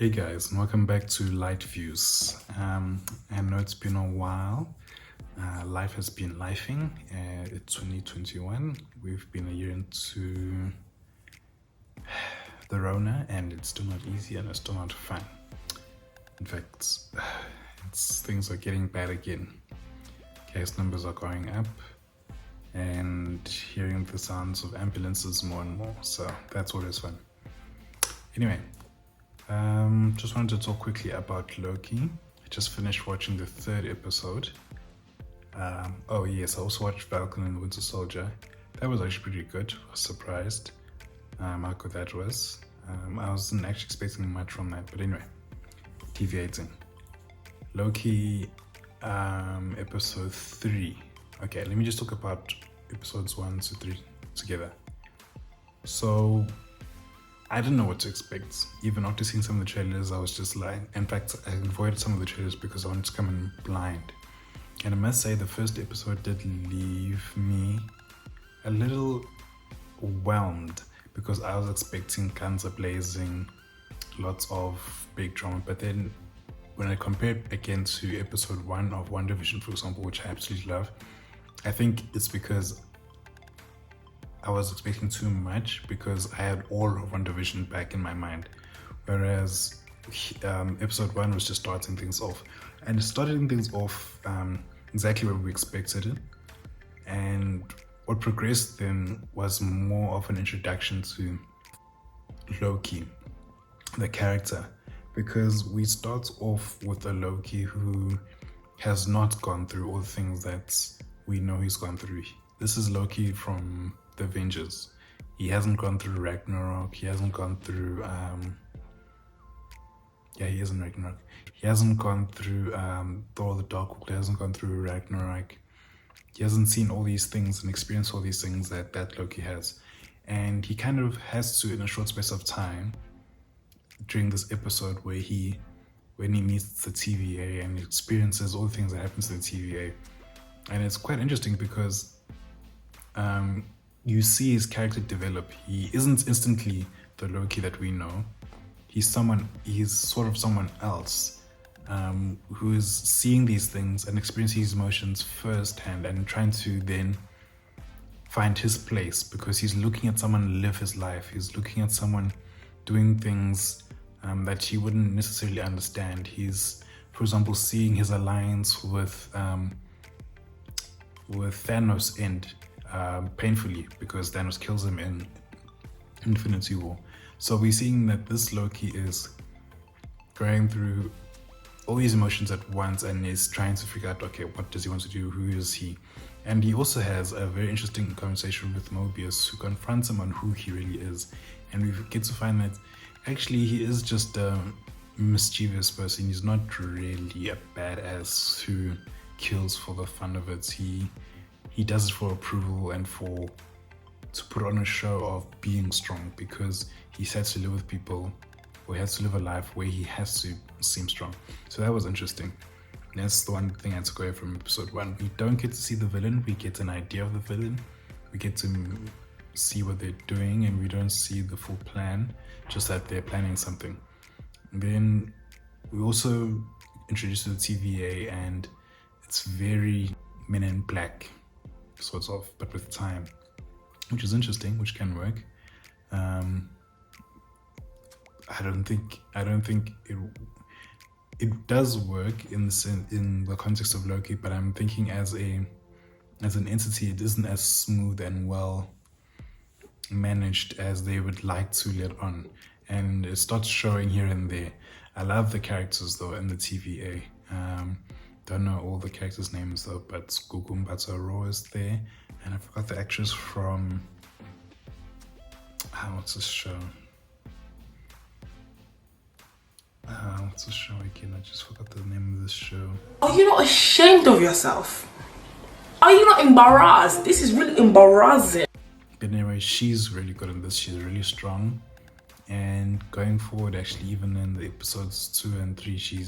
Hey guys, and welcome back to Light Views. I know it's been a while. Life has been lifing. It's 2021. We've been a year into the Rona, and it's still not easy and it's still not fun. In fact, things are getting bad again. Case numbers are going up, and hearing the sounds of ambulances more and more. So that's always fun. Anyway. Just wanted to talk quickly about Loki. I just finished watching the third episode. Oh yes, I also watched Falcon and the Winter Soldier. That was actually pretty good. I was surprised how good that was. I wasn't actually expecting much from that, but anyway, deviating. Loki, episode 3. Okay, let me just talk about episodes 1 to 3 together. So, I didn't know what to expect. Even after seeing some of the trailers, I was just like, in fact, I avoided some of the trailers because I wanted to come in blind. And I must say, the first episode did leave me a little whelmed because I was expecting guns blazing, lots of big drama. But then when I compared again to episode 1 of WandaVision, for example, which I absolutely love, I think it's because I was expecting too much because I had all of WandaVision back in my mind. Whereas episode 1 was just starting things off. And it started things off exactly where we expected it. And what progressed then was more of an introduction to Loki, the character. Because we start off with a Loki who has not gone through all the things that we know he's gone through. This is Loki from the Avengers. He hasn't gone through Ragnarok. He hasn't gone through he isn't Ragnarok. He hasn't gone through Thor the Dark World. He hasn't gone through Ragnarok. He hasn't seen all these things and experienced all these things that Loki has. And he kind of has to, in a short space of time, during this episode when he meets the TVA and experiences all the things that happen to the TVA. And it's quite interesting because you see his character develop. He isn't instantly the Loki that we know. He's sort of someone else who is seeing these things and experiencing his emotions firsthand and trying to then find his place because he's looking at someone live his life. He's looking at someone doing things that he wouldn't necessarily understand. He's, for example, seeing his alliance with Thanos end painfully because Thanos kills him in Infinity War. So we're seeing that this Loki is going through all these emotions at once and is trying to figure out, okay, what does he want to do? Who is he? And he also has a very interesting conversation with Mobius, who confronts him on who he really is. And we get to find that actually he is just a mischievous person. He's not really a badass who kills for the fun of it. He does it for approval and to put on a show of being strong because he has to live with people, or he has to live a life where he has to seem strong. So that was interesting. That's the one thing I took away from episode 1. We don't get to see the villain, we get an idea of the villain, we get to see what they're doing, and we don't see the full plan, just that they're planning something. And then we also introduced to the TVA, and it's very Men in Black, sort of, but with time, which is interesting, which can work. I don't think it does work in the context of Loki, but I'm thinking as an entity, it isn't as smooth and well managed as they would like to let on, and it starts showing here and there. I love the characters though in the TVA. Don't know all the characters' names though, but Gugumbata Ro is there, and I forgot the actress from what's this show? What's the show again? I just forgot the name of this show. Are you not ashamed of yourself? Are you not embarrassed? This is really embarrassing. But anyway, she's really good in this. She's really strong. And going forward, actually, even in the episodes 2 and 3, she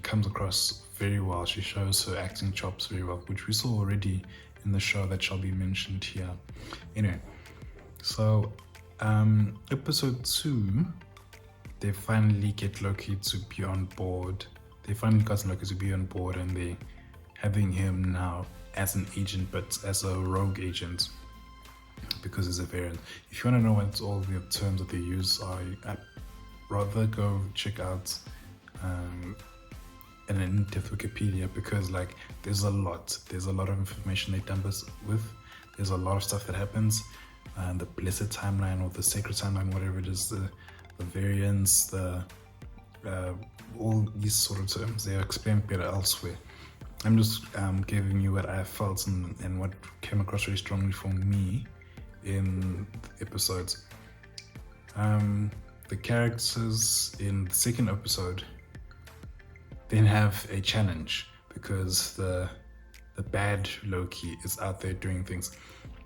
comes across very well. She shows her acting chops very well, which we saw already in the show that shall be mentioned here. Anyway, so episode 2 they finally get Loki to be on board. They finally got Loki to be on board, and they having him now as an agent, but as a rogue agent, because he's a variant. If you want to know what all the terms that they use are, I'd rather go check out an in-depth Wikipedia, because like there's a lot of information they dump us with. There's a lot of stuff that happens, the blessed timeline or the sacred timeline, whatever it is, the variants, the all these sort of terms, they are explained better elsewhere. I'm just giving you what I felt and what came across really strongly for me in the episodes. The characters in the second episode then have a challenge, because the bad Loki is out there doing things.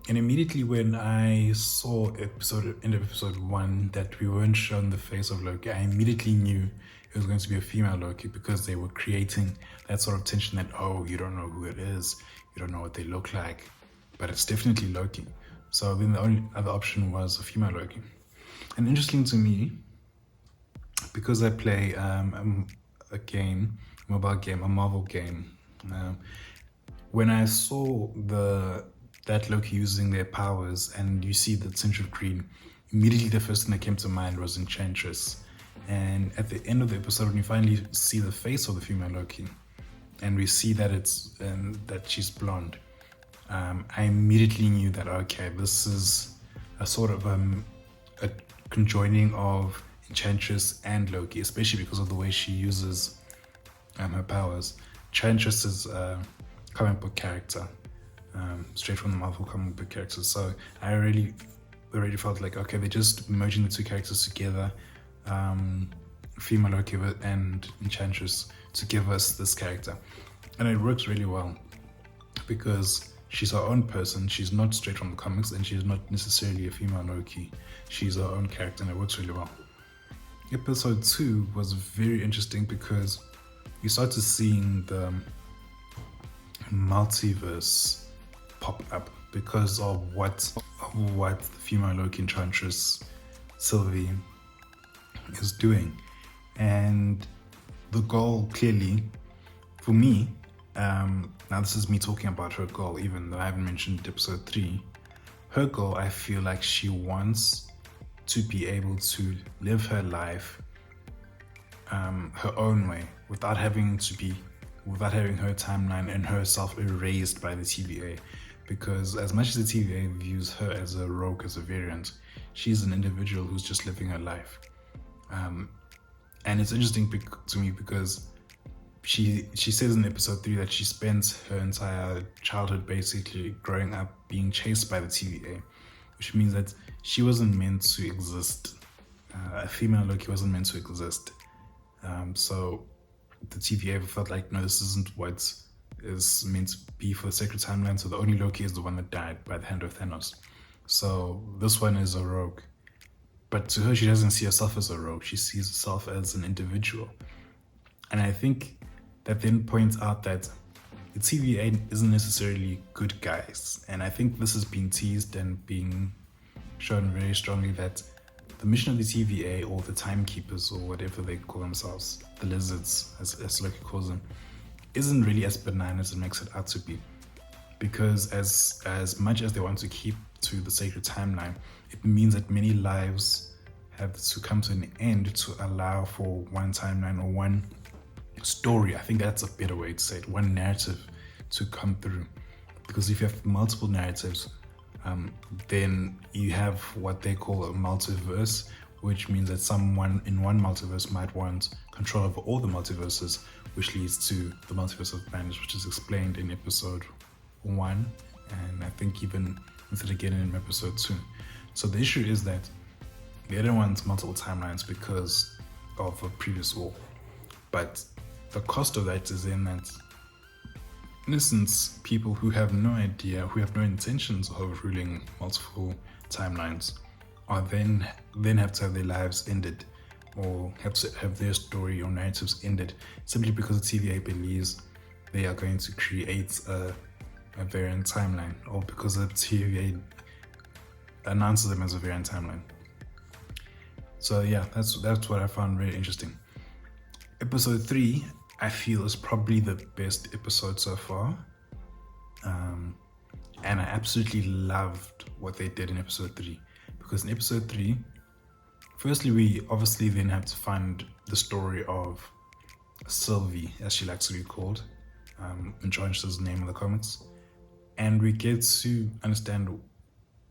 And immediately when I saw in episode 1 that we weren't shown the face of Loki, I immediately knew it was going to be a female Loki, because they were creating that sort of tension that, oh, you don't know who it is, you don't know what they look like, but it's definitely Loki. So then the only other option was a female Loki. And interesting to me, because I play a mobile game, a Marvel game, when I saw that Loki using their powers and you see the tinge of green, immediately the first thing that came to mind was Enchantress. And at the end of the episode, when you finally see the face of the female Loki, and we see that that she's blonde, I immediately knew that, okay, this is a sort of a conjoining of Enchantress and Loki, especially because of the way she uses her powers. Enchantress is a comic book character, straight from the Marvel comic book characters. So I already felt like, okay, they're just merging the two characters together, female Loki and Enchantress, to give us this character. And it works really well, because she's her own person. She's not straight from the comics, and she's not necessarily a female Loki. She's her own character, and it works really well. Episode 2 was very interesting, because you started seeing the multiverse pop up because of what the female Loki Enchantress Sylvie is doing. And the goal, clearly, for me, now this is me talking about her goal, even though I haven't mentioned episode 3, her goal, I feel like she wants to be able to live her life her own way, without having her timeline and herself erased by the TVA. Because as much as the TVA views her as a rogue, as a variant, she's an individual who's just living her life. And it's interesting to me, because she says in episode 3 that she spent her entire childhood basically growing up being chased by the TVA, which means that she wasn't meant to exist. A female Loki wasn't meant to exist. So the TVA felt like, no, this isn't what is meant to be for the sacred timeline. So the only Loki is the one that died by the hand of Thanos. So this one is a rogue. But to her, she doesn't see herself as a rogue. She sees herself as an individual. And I think that then points out that the TVA isn't necessarily good guys. And I think this has been teased and being shown very strongly, that the mission of the TVA, or the timekeepers, or whatever they call themselves, the lizards, as Loki calls them, isn't really as benign as it makes it out to be. Because as much as they want to keep to the sacred timeline, it means that many lives have to come to an end to allow for one timeline, or one story, I think that's a better way to say it, one narrative to come through. Because if you have multiple narratives, then you have what they call a multiverse, which means that someone in one multiverse might want control over all the multiverses, which leads to the multiverse of madness, which is explained in episode 1, and I think even with it again in episode 2. So the issue is that they don't want multiple timelines because of a previous war, but the cost of that is in that, in essence, people who have no idea, who have no intentions of ruling multiple timelines, are then have to have their lives ended, or have to have their story or narratives ended, simply because the TVA believes they are going to create a variant timeline, or because the TVA announces them as a variant timeline. So yeah, that's what I found very interesting. Episode 3, I feel, is probably the best episode so far. And I absolutely loved what they did in episode 3. Because in episode 3, firstly, we obviously then have to find the story of Sylvie, as she likes to be called, Enchantress's name in the comics. And we get to understand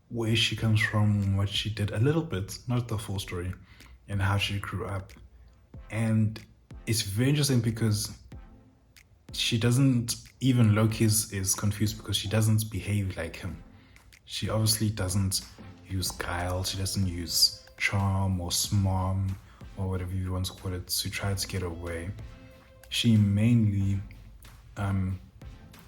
where she comes from, what she did a little bit, not the full story, and how she grew up. And it's very interesting because she doesn't, even Loki is confused because she doesn't behave like him. She obviously doesn't use guile, she doesn't use charm or smom or whatever you want to call it to try to get away. She mainly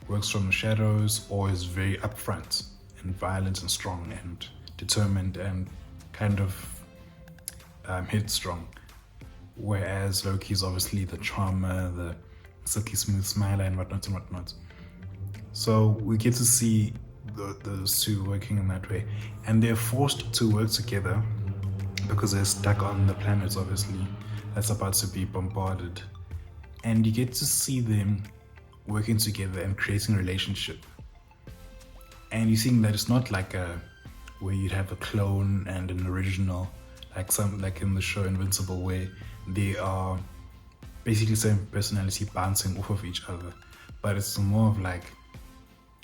works from the shadows or is very upfront and violent and strong and determined and kind of headstrong. Whereas Loki is obviously the charmer, the silky smooth smiler and whatnot and whatnot. So we get to see those two working in that way. And they're forced to work together because they're stuck on the planet, obviously, that's about to be bombarded. And you get to see them working together and creating a relationship. And you're seeing that it's not like where you'd have a clone and an original, like in the show Invincible, where they are basically same personality bouncing off of each other. But it's more of like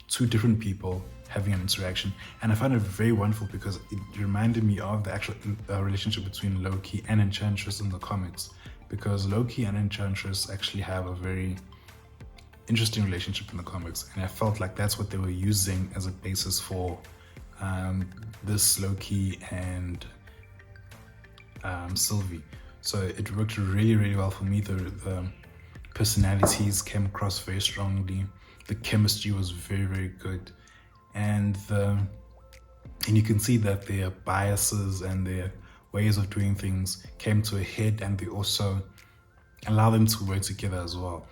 two different people having an interaction. And I found it very wonderful because it reminded me of the actual relationship between Loki and Enchantress in the comics. Because Loki and Enchantress actually have a very interesting relationship in the comics. And I felt like that's what they were using as a basis for this Loki and Sylvie. So it worked really, really well for me. The personalities came across very strongly. The chemistry was very, very good. And you can see that their biases and their ways of doing things came to a head, and they also allow them to work together as well.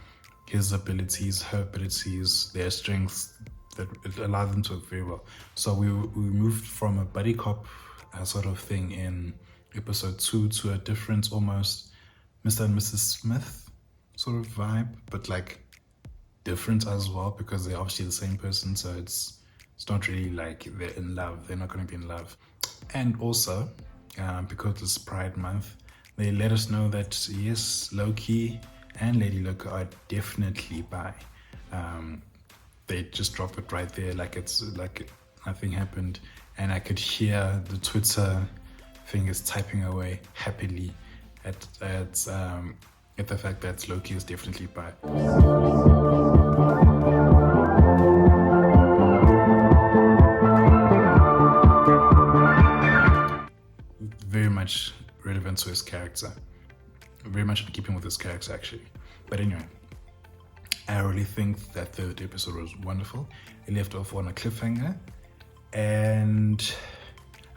His abilities, her abilities, their strengths, that it allowed them to work very well. So we moved from a buddy cop sort of thing in episode 2 to a different, almost Mr. and Mrs. Smith sort of vibe, but like different as well because they're obviously the same person. So it's not really like they're in love. They're not going to be in love. And also, because it's Pride Month, they let us know that yes, Loki and Lady Loki are definitely bi. They just dropped it right there, like it's like nothing happened, and I could hear the Twitter fingers typing away happily at the fact that Loki is definitely bi. Very much relevant to his character. Very much in keeping with his character, actually. But anyway, I really think that third episode was wonderful. It left off on a cliffhanger. And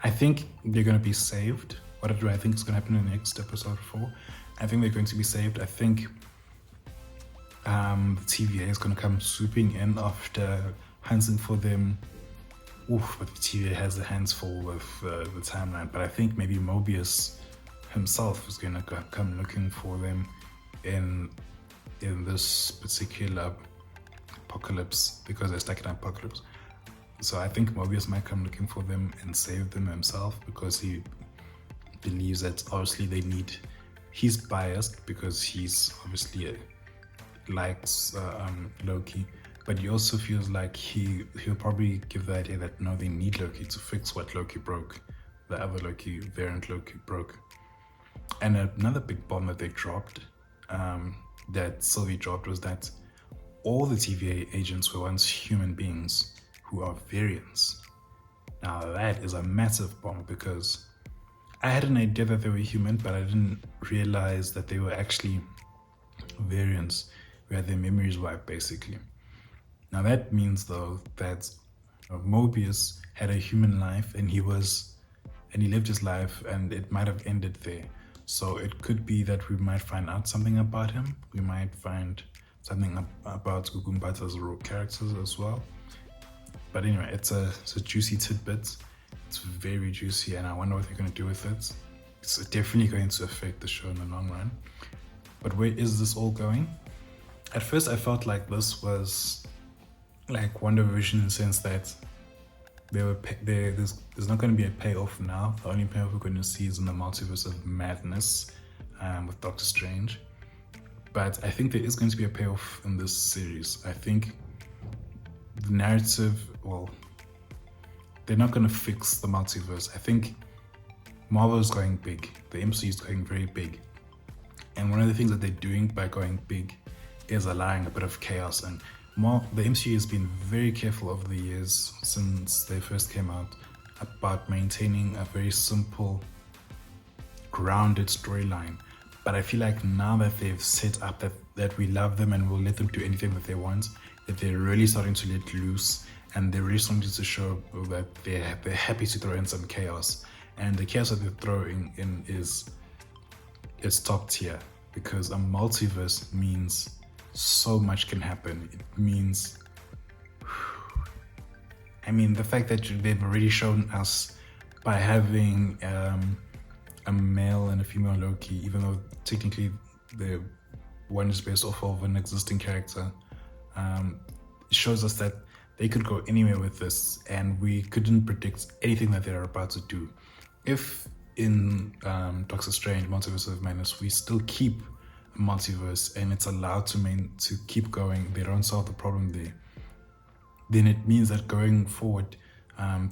I think they're going to be saved. What do I think is going to happen in the next episode 4? I think they're going to be saved. I think the TVA is going to come swooping in after hunting for them. Oof, but the TVA has the hands full with the timeline. But I think maybe Mobius himself is going to come looking for them in this particular apocalypse, because they're stuck in an apocalypse. So I think Mobius might come looking for them and save them himself, because he believes that obviously they need. He's biased because he's obviously likes Loki, but he also feels like he'll probably give the idea that no, they need Loki to fix what Loki broke, the other Loki, variant Loki broke. And another big bomb that they dropped, that Sylvie dropped, was that all the TVA agents were once human beings who are variants. Now that is a massive bomb, because I had an idea that they were human, but I didn't realize that they were actually variants, where their memories wiped, basically. Now that means though that Mobius had a human life, and he lived his life, and it might have ended there. So it could be that we might find out something about him. We might find something about Gugumbata's raw characters as well. But anyway, it's a juicy tidbit. It's very juicy, and I wonder what they're going to do with it. it's definitely going to affect the show in the long run. But where is this all going? At first, I felt like this was like WandaVision in the sense that there's not going to be a payoff now. The only payoff we're going to see is in the multiverse of madness with Doctor Strange. But I think there is going to be a payoff in this series. I think the narrative, well, they're not going to fix the multiverse. I think Marvel is going big. The MCU is going very big. And one of the things that they're doing by going big is allowing a bit of chaos. And the MCU has been very careful over the years since they first came out about maintaining a very simple, grounded storyline. But I feel like now that they've set up that we love them and we'll let them do anything that they want, that they're really starting to let loose, and they're really starting to show that they're happy to throw in some chaos. And the chaos that they're throwing in is top tier, because a multiverse means so much can happen. It means, I mean, the fact that they've already shown us by having a male and a female Loki, even though technically the one is based off of an existing character, it shows us that they could go anywhere with this, and we couldn't predict anything that they're about to do. If in Doctor Strange, Multiverse of Madness, we still keep a multiverse and it's allowed to keep going, they don't solve the problem there, then it means that going forward,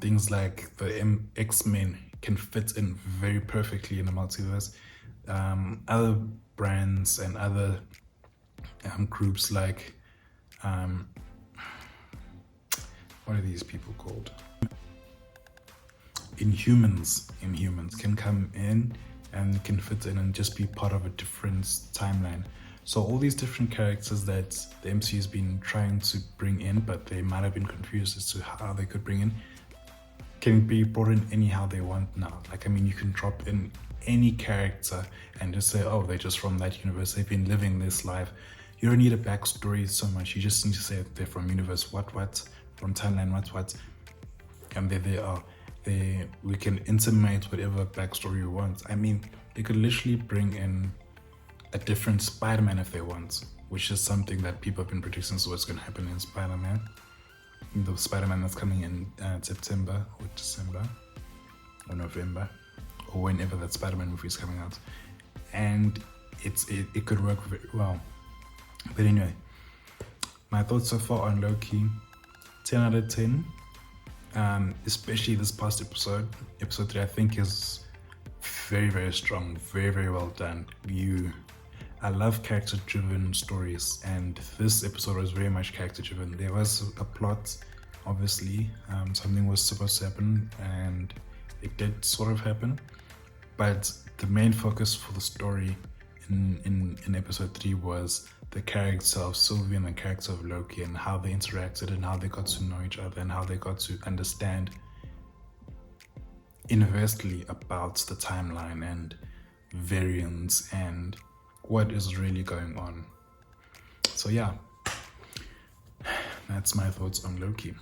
things like the X-Men can fit in very perfectly in the multiverse. Other brands and other groups like, what are these people called? Inhumans can come in and can fit in and just be part of a different timeline. So all these different characters that the MCU has been trying to bring in, but they might have been confused as to how they could bring in, can be brought in anyhow they want now. Like, I mean, you can drop in any character and just say, oh, they're just from that universe, they've been living this life. You don't need a backstory so much. You just need to say they're from universe what, from timeline what, and there they are. We can intimate whatever backstory you want. I mean, they could literally bring in a different Spider-Man if they want, which is something that people have been predicting is what's going to happen in Spider-Man. The Spider-Man that's coming in September or December or November or whenever that Spider-Man movie is coming out, and it could work very well. But anyway, my thoughts so far on Loki: 10 out of 10. Especially this past episode 3, I think is very, very strong, very, very well done. I love character-driven stories, and this episode was very much character-driven. There was a plot, obviously, something was supposed to happen, and it did sort of happen, but the main focus for the story in episode 3 was the character of Sylvie and the character of Loki, and how they interacted and how they got to know each other and how they got to understand inversely about the timeline and variants and what is really going on. So yeah, that's my thoughts on Loki.